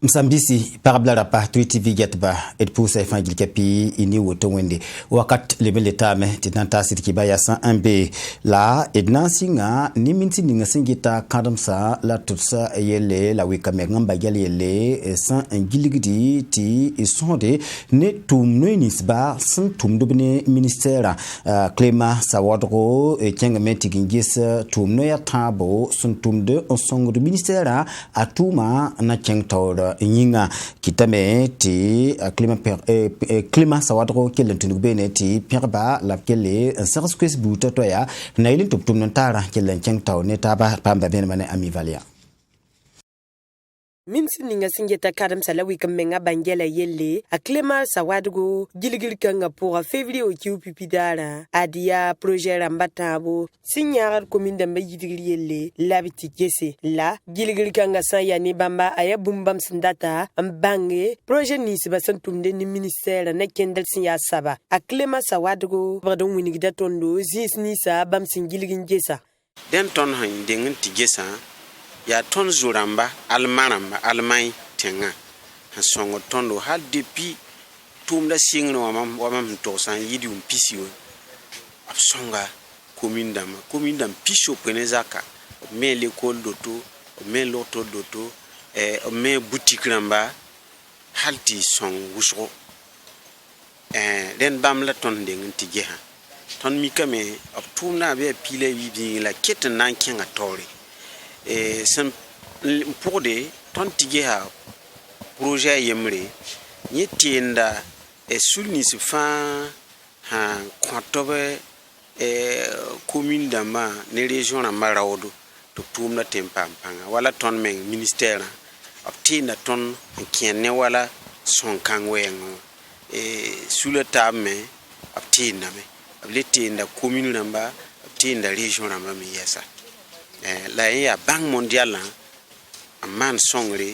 Msambisi parabla pa TV getba et pour sa fan gilkapi ini woto wende wakat lebele tame tinanta sirkiba ya 101b la edna singa ni minti ninga singita kadamsa la tutsa yele la wikame ngamba yele san giligidi ti isonde ne tumno nisba san tumdobne ministère Clément Sawadro kenga metigingis tumno ya tabo sun tumde onsongo du ministère atuma na kengtawra nyinga kitame ti Clément Sawadro kele tunubene ti perba la kele sarsques buta toya na ile tuptum ntara kele kengtaw ne taba pamba ben mane amivalia Minsi ninga singeta kadam salawi kamenga bangela yelle a Clément Sawadgo gilgil kanga pour février au kiu pipidara adia projet rambatabo signar commune de Mbeyidil yelle labiti gese la gilgil kanga sayani bamba aya bumbam sindata mbange projet ni sibasantumde ni ministère na kendel sinya saba a Clément Sawadgo bradon winigda tondo zisni sa bam singilgin gesa den ton han dengin tigesa ya ton zuramba almaramba almay tenga ha songo tondo hal depuis tumda singno wamam to san yidi pisiwo absonga commune dam pisho penezaka me l'école doto me loto doto me boutique ramba halti song wusro den bamla ton dengin tigeha ton mikame ab tumna be pile wi la ketan nan kenga tori sen pour de ton tigeha projet yemre ni tienda sulni se fa ha kwatobe commune dama ne région na marawdo to tumna tempampanga wala ton men ministère obtina ton kienne wala son kangwengo sous le table obtina me obtina commune namba obtina région namba mi yesa la ya banque mondiale a man songre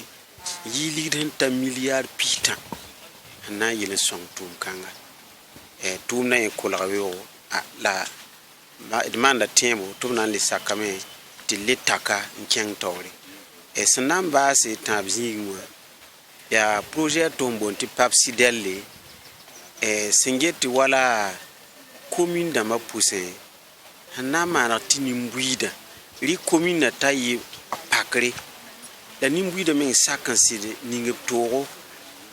yili renta milliard pita na yele song tum kanga tum na e kolawewo la demanda tembo tum na le sakame ti letaka nkeng tore sanamba se tabzingo ya projet tombo ti papsidelle singeti wala commune da mapuse na mana tinimbuida li commune tayi apakre la nimbu de men sakanside ninge toro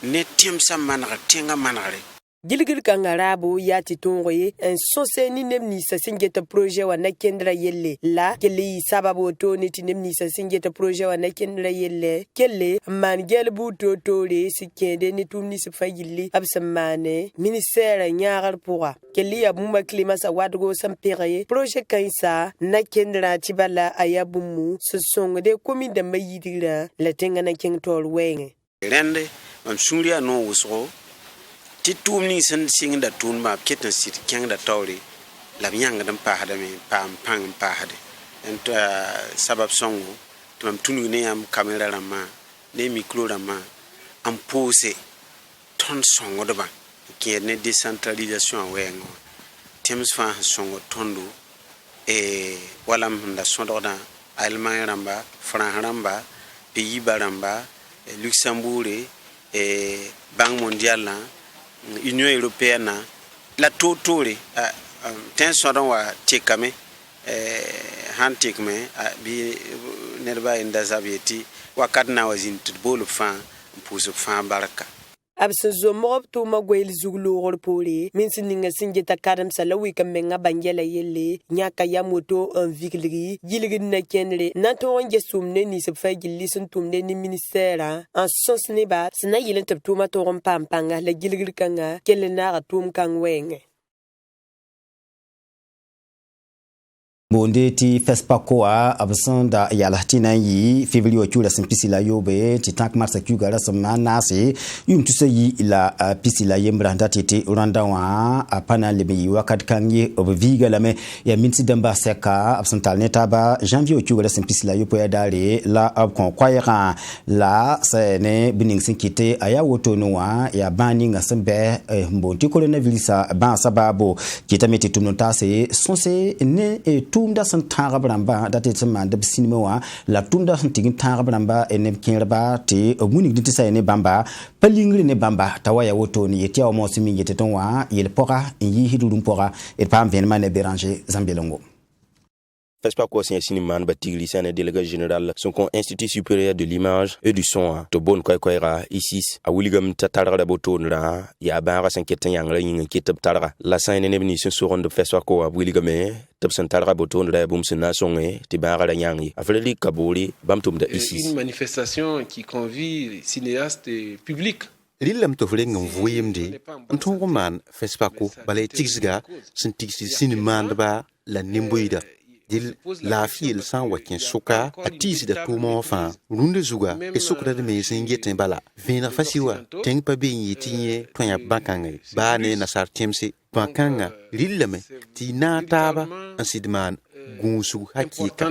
ne temsa manara tenga manare gilgil kangarabo yati tongoye en sose ni nemni sa singeta projet wa nakendra yelle la kele sababu to ni nemni sa singeta projet wa nakendra yelle kele man gelbu to tore sikende ni tumni se fayili absamane ministère nyaar pourra kele abuma Clément Sawadgo sampere projet kansa nakendra tibala ayabumu ce sont des communes de Mbeyidila la tenga na kengtol wenge rende am suria no wusro ti tumni sen singa tunba ketan sit kenga tawri la nyanga dam pa hada me pam pang pa hade enta sabab songo tum tunu ne am camera rama ne micro rama am pose ton songo de ba ki ne décentralisation wengo tems fa songo tondo wala mda sondo da Allemagne ramba France ramba pays baramba Luxembourg Banque mondiale Union européenne la totore ten sodon wa tekame hantekme bi nerba inda zabeti wakadna wazin tutbol fa pousse fa baraka abse zomob to magwel zuglo pole minsi ninga singeta kadam salawi kamenga bangela yelle nyaka ya moto en vigli gilgi na kenre na to onge sumne ni se fa gilli sun tumne ni ministère en sens ne ba sna yele tabtuma to pampanga la gilgi kanga kelle na tum kangwenge bonde ti fespakoa absanda yalatina yi février o chula simpisila yobe ti tank marsa kugara samana se yumtuse yi la pisila yembranda tete urandawa apana lebi wakat kangi obviga lame ya minti damba seka absantal netaba janvier o chugara simpisila yopo ya dare la abkon kwayera la sene bining sinkite aya wotonowa ya bani ngasembe mbonti coronavirus ban sababo kitamete tumnota se sonse ne et tout tumda san tanga bramba date tsama de sinima wa la tumda san tigin tanga bramba ene kenraba te muni ditisa ene bamba palingri ne bamba tawaya woto ni yetia o mo simi yete tonwa yel pora yi hidudum pora et pam venema ne béranger Zambelongo. FESPACO Sinimane Batigli, c'est un délégué général son Institut supérieur de l'image et du son to bon koira ici a William Tatara la botonra ya bara s'inquiète yang la yin qui tabtara la saine ne sur de FESPACO a William tab santara botonra boum sena songe te bara la yang afeli kaboli bamtum de ici une manifestation qui convie les cinéastes et publics. Rilam to vling voyemde antongo man FESPACO balay tigsga sintiksi Sinimane ba la nimboida dil la fiel san wakin soka atisi da tuma fa runde zuga e sokra de me singeten bala vina fasiwa teng pa be yitinye tonya bakanga ba ne na sar temse bakanga lillame ti na taba ansidman gunsu hakika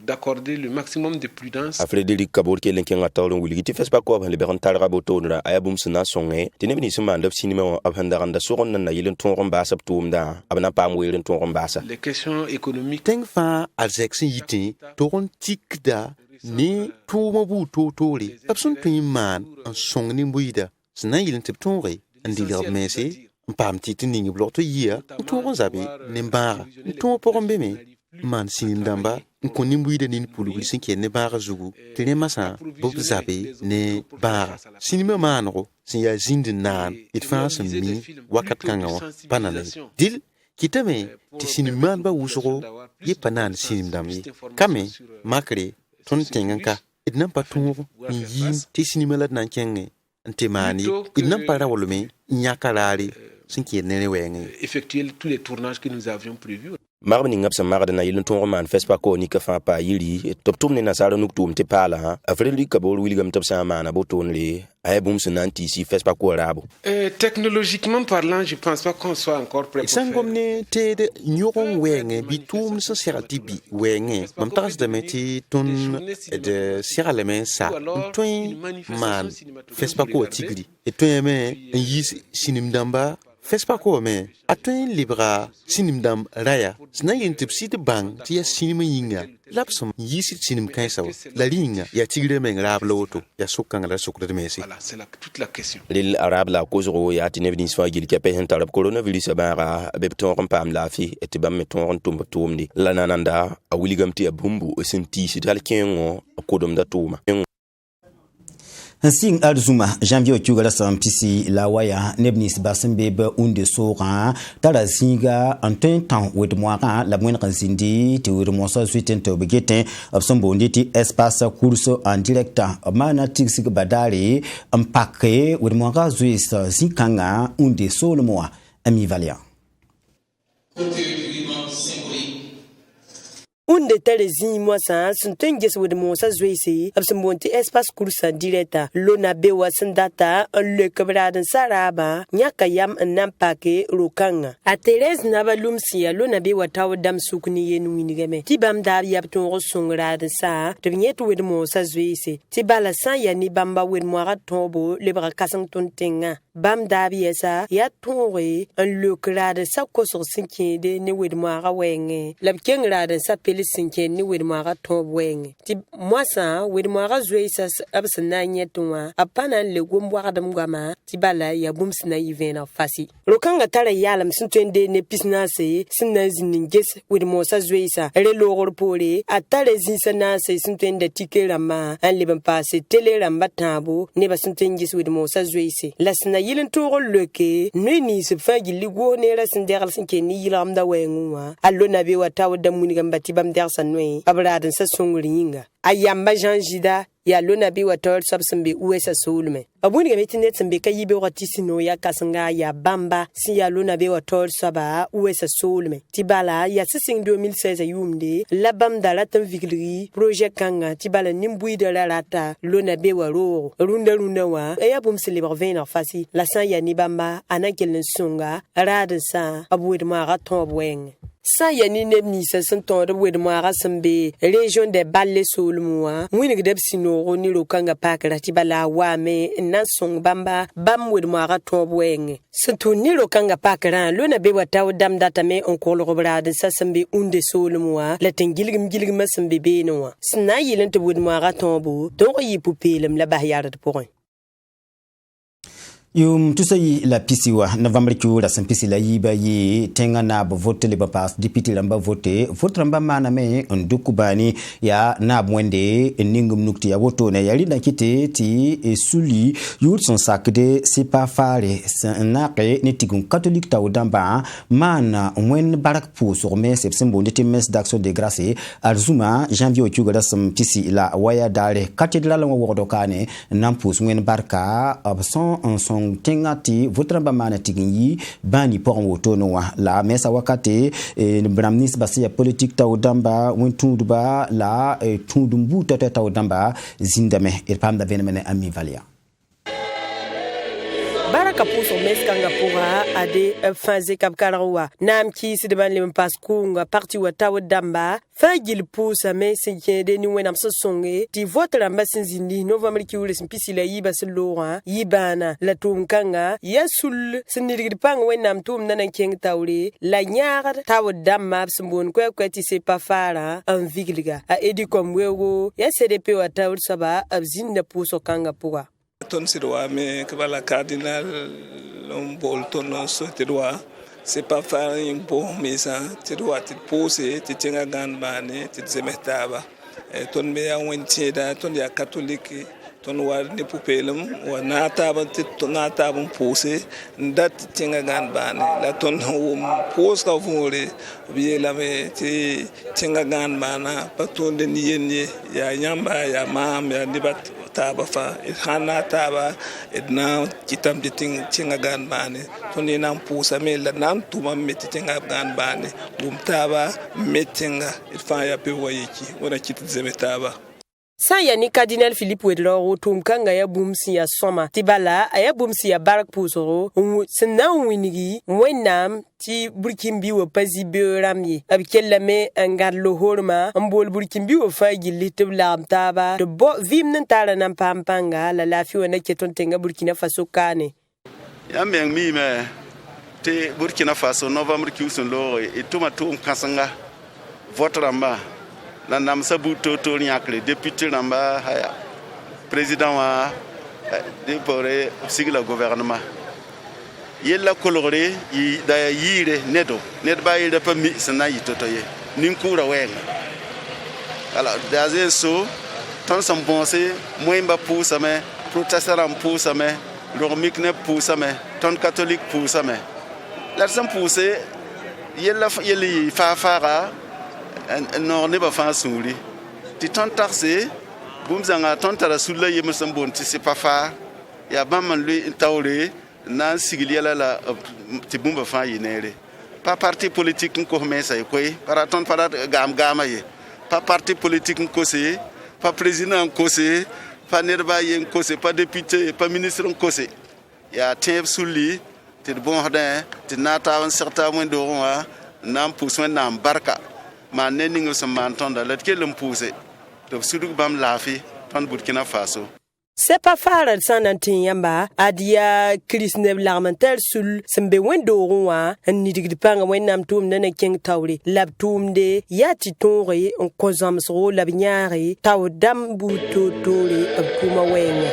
d'accorder le maximum de prudence. Frédéric Kabor qui lenken atawon wuli ti FESPACO ba le beran talra botonra ayabum sna songe tinebni sima ndaf sinima abhandaranda soron na yelen tonron ba sabtumda abna pam welen tonron basa. Les questions économiques teng fa alzexin yiti toron tikda ni tuma bu totore absun man en song ni mbuida sna yelen tiptonre andilir mesi pam titini blotto yia toron zabi nembara to porombe me man sinim damba ko nimbuide ni pulu sinke ne bara zugu tene masa bob zabe ne bara sinima manro sin ya zindin nan it fans mi wakat kanga panale dil kitame ti siniman ba wusoro ye panan sinim dammi kame makre ton tenganka idnam patungo ni yin ti sinima la nan kenge antemani idnam para wolume nyakarari sinke ne wenge effectuer tous les tournages que nous avions prévus. Marni ngap sa marada na yilin tongo man FESPACO ni ka fa pa yiri top ne na sara nuk tum te pala ha Frédéric Kabor William top sa mana boton le ay bum sunanti si FESPACO rabo technologiquement parlant je pense pas qu'on soit encore prêt. Sangomne te de nyoron wenge bitum sa serati bi wenge mam tas de meti ton de seraleme sa toin man FESPACO tigri et toin me yis sinimdamba FESPACO me atwen libra sinimdam raya sna yin tipsi de bang tia sinima yinga lapsum yisi sinim kaisa la linga ya tigre men rab loto ya sokanga la sokre de mesi. Voilà, c'est toute la question. Lil arab la kozro ya tinevni sfa gil kape hen tarab coronavirus bara bebton pam la fi et bam meton tumni la nananda a wiligam ti abumbu senti sidal kengo akodom da tuma Sing Alzuma, janvier Tugala Sampisi, la Waya, Nebnis Bassembebe, Unde Sora, Tala Singa, en temps with moi, la moindre Zindi, tu remontes suite to begetin, of some bonditi, espace, course en direct, Manatix Badari, un paquet with moi, Zuis, Zinkanga, Unde Solmoa, Ami Valia. Unde tele zi moisa sun tenges with mosa zwesi ab sun bonti espace kursa direta lona bewa sun data le kabradan saraba nyaka yam nampake rokanga a teres naba lumsia lona bewa taw dam sukni yenu winigame tibam dar yab ton songra de sa de nyetu with mosa zwesi tibala san ya ni bamba with moira tombo le bra kasang ton tenga bam dabi esa ya tonre un le krade sa kosor sinkede ne with moira wenge lab kengrade sa sinke ni wedmara tob weng ti moisa wedmara zoisa absana nyetwa apana le gombwa adam gama ti bala ya bumsina yivena fasi lokanga tara yalam sintwende ne pisnase sinna zininges wedmosa zoisa re logor pole atare zinsana se sintwende tikelama an liban passe teleramba tabo ne basintenges wedmosa zoise lasna yilin togol leke nuni se fagi ligo ne la sinderal sinke ni yilamda wengwa allona be wataw damuni gamba tibam sanwe abradan sa songuringa ayamba janjida ya lona bi watol sabsambe uesa solme abuni ga metinet sambe kayibe watisino ya kasanga ya bamba si ya lona bi watol saba uesa solme tibala ya sising 2016 yumde la bamda la tanvigri projet kanga tibala nimbui de la lata lona bi waro runda wa ya bum celebre vena fasi la san ya ni bamba anakel songa radan sa abuid ma raton bweng sa ya ni neb ni sa sen ton de wed moara sembe région de Balle Solmoa wini gdeb sino ni ro kanga pakra ti bala wa me nan song bamba bam wed moara to bweng sentu ni ro kanga pakra lo na be wata dam data me on ko lo brade sa sembe unde Solmoa la tengilgim sembe be no sna yilen to wed moara tombo to yi pupelem la bahyar de point Yum tusai la pisiwa November ki la pisi la yiba yi tenga na bo vote le pass député lamba vote ramba mana me ndukubani ya na mwende ningum nukti ya voto na yali na kite ti suli yul son sakde c'est pas fare sanake ni tigun catholique ta odamba mana mwen barak pour sur mes septembre de mes d'action de grâce alzuma janvier otuga pisi la waya dale cathédrale wa wordokane nampus mwen barka abson son tengati votramba mana tiginyi bani pour woto no la mesa wakati bramnis basi ya politique ta odamba wentunduba la tundumbu ta odamba zindame pamda venemene ami valia baraka puso meskanga pura ade faze kapkarawa nam ki sidban lim paskunga parti wataw damba fagil pusa me sekede ni wenam so songe ti vote ramba sinzindi november ki wule simpisi la yiba silora yibana la tumkanga yasul sinirgid pang wenam tum nanan keng tawre la nyaar taw damba simbon kweti se pa fara an vigliga a edi kom wewo ya CDP wataw saba abzinda puso kanga pura ton sidwa me kbala cardinal Bolton so tidwa c'est pas faire un bon mesa tidwa tit pose titinga gan bane tit zemetaba ton me ya wentida ton ya catholique ton war ne pupelum wa nata tit ton nata pose ndat titinga gan bane la ton pose ka vore bi la me ti tinga gan bana paton de niyenye ya nyamba ya mam ya dibat taba fa hana taba edna kitam de tinga gan bane toni nam pusa me la nam tuma meti tinga gan bane bum taba metinga fa ya pe wayiki wona kit zemetaba sa ya ni cardinal Philippe Wedro tum kanga ya bumsi ya soma tibala aya bumsi ya barak pusoro sna winigi wenam ti burkimbi wo pazi be ramye abikella me ngarlo horma mbol burkimbi wo fagi litib lam taba de bo vim nan tara nan pampanga la lafi wona keton tenga Burkina Faso kane ya meng mi me te Burkina Faso novembre ki usun lo e tuma tum kasanga votramba la nam sabu toto nyakle député namba haya président wa déporé sigla gouvernement yella coloré yi da yire nedo ned ba yire pa mi sana yi toto ye ninkura wenga alors daze so ton sam bonse moimba pousa me protestant pousa me romik ne pousa me ton catholique pousa me la sam pousse yella yeli fa fara non ne ba fa suri ti ton taxé bumzanga ton tara sulla yemusam bon ti c'est pas fa ya bamman lui tawre nan sigiliala la ti bumba fa yinere pas parti politique ko mesa koy para ton para gama ye pas parti politique ko se pas président ko se pas nerba yen ko se pas député pas ministre ko se ya teb sulli ti bon hodin ti nata un certain moins de roi nam pousse nam barka ma neningo se mantonda let ke lempuse to suduk bam lafi ton Burkina Faso c'est pas fara sanantin yamba adia krisne l'armentel sul sembe wendo roi ni digdi panga wenam tum nana keng tawri lab tumde yati tonre on kozam so lab nyaari taw dam bu totore abuma wenga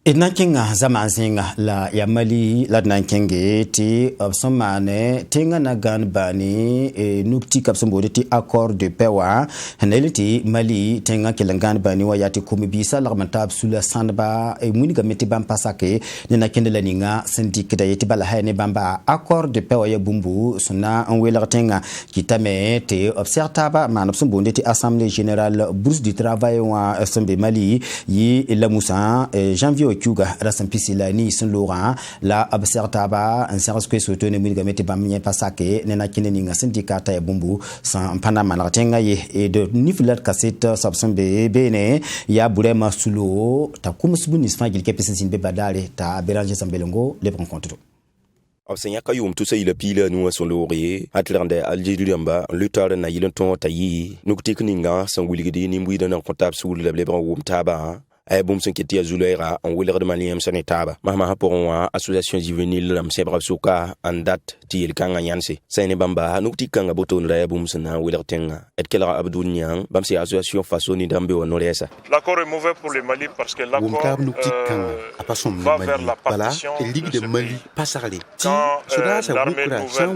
Idnankinga zamanzinga la ya Mali la nankenge ti somane tinga na gan bani nukti kapsombo ti accord de paix wa haneliti Mali tinga kelangan bani wa yati kumibisa la mantab sula sanba muniga meti bam pasake ni na kendela ninga syndic da yeti bala hayne bamba accord de paix wa ya bumbu suna onwela tinga kitame te obsertaba man sombo ti assemblée générale bourse du travail wa sembe Mali yi la Moussa janvier chuga rasan pisila ni sun lora la abserta ba an seras ko so to ne mi gamete bam nya pasake ne na kine ni ngasin dikata ya bumbu san pana manartenga ye e de nifilat cassette sabsambe bene ya burema sulo ta kumusbuni sfagil kepesin sin be badale ta Béranger Sambelongo le rencontre. Absenya kayum tu sayila pila nuwa son lorier atlande algeriamba lutar na yilon tayi nuktik ninga san wiligidi ni mbuida na kontab sul le blebra wum taba ay bum sen ketia zulera en wilir de maliem sanetaba mama pour wa association juvénile lam sebra suka en date ti el kanga yanse sayne bamba nuktik kanga boton la bum sen na wilir tenga et kela abdou nyang bam si association façon ni dambe wonoresa. L'accord est mauvais pour le Mali parce que l'accord va vers la partition de ce pays. Quand l'armée nouvelle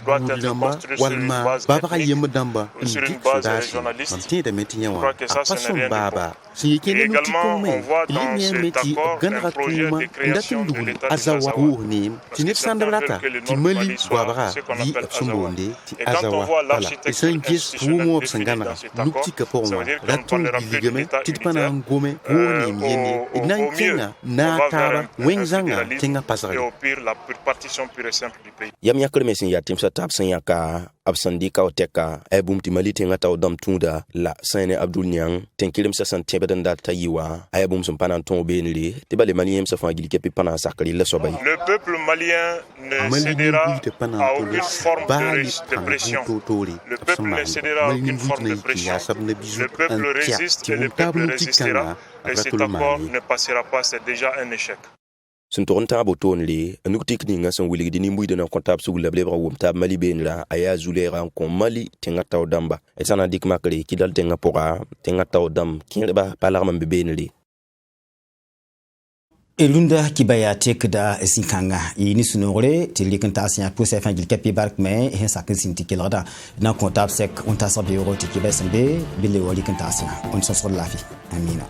doit être construite sur une base ethnique, sur une base régionaliste, je crois que ça, ce n'est rien de bon. Et également, on voit dans cet accord un projet de création de l'État de Azawad. Parce que certains veulent que le nord du Mali soit ce qu'on appelle Azawad. Et quand on voit l'architecture institutionnelle définie dans cet accord, ça veut dire qu'on parlera plus de l'État unitaire. Au mieux, on va vers un fédéralisme et au pire, la partition pure et simple du pays. Yam yakre mesin yatim sa tap sen yaka absandi ka oteka e bum ti mali tenga taw dam tunda la sene Abdou Niang tenkilem sa san tebeden da tayiwa ay bum son panan ton benli te bale malien sa fa gili kepi panan sakali la sobay. Le peuple malien ne cédera à aucune forme de pression. Le peuple ne cédera à aucune forme de pression. Le peuple résiste et le peuple résistera. Et cet accord ne passera pas, c'est déjà un échec. Sun toronta boton li nuktik ni nga son wili dini mbuide na kontab su la blebra wum tab mali ben la aya zulera ko mali tenga taw damba e sana dik makri kidal tenga pora tenga taw dam kinreba palarma be ben li elunda kibaya tekda sinkanga ini sunore tilikanta asia pour sa fin gil kapi bark mais hen sakin sinti kelada na kontab sek on ta sabe euro tikibay sembe bile wali kanta asia on se sur la vie amina.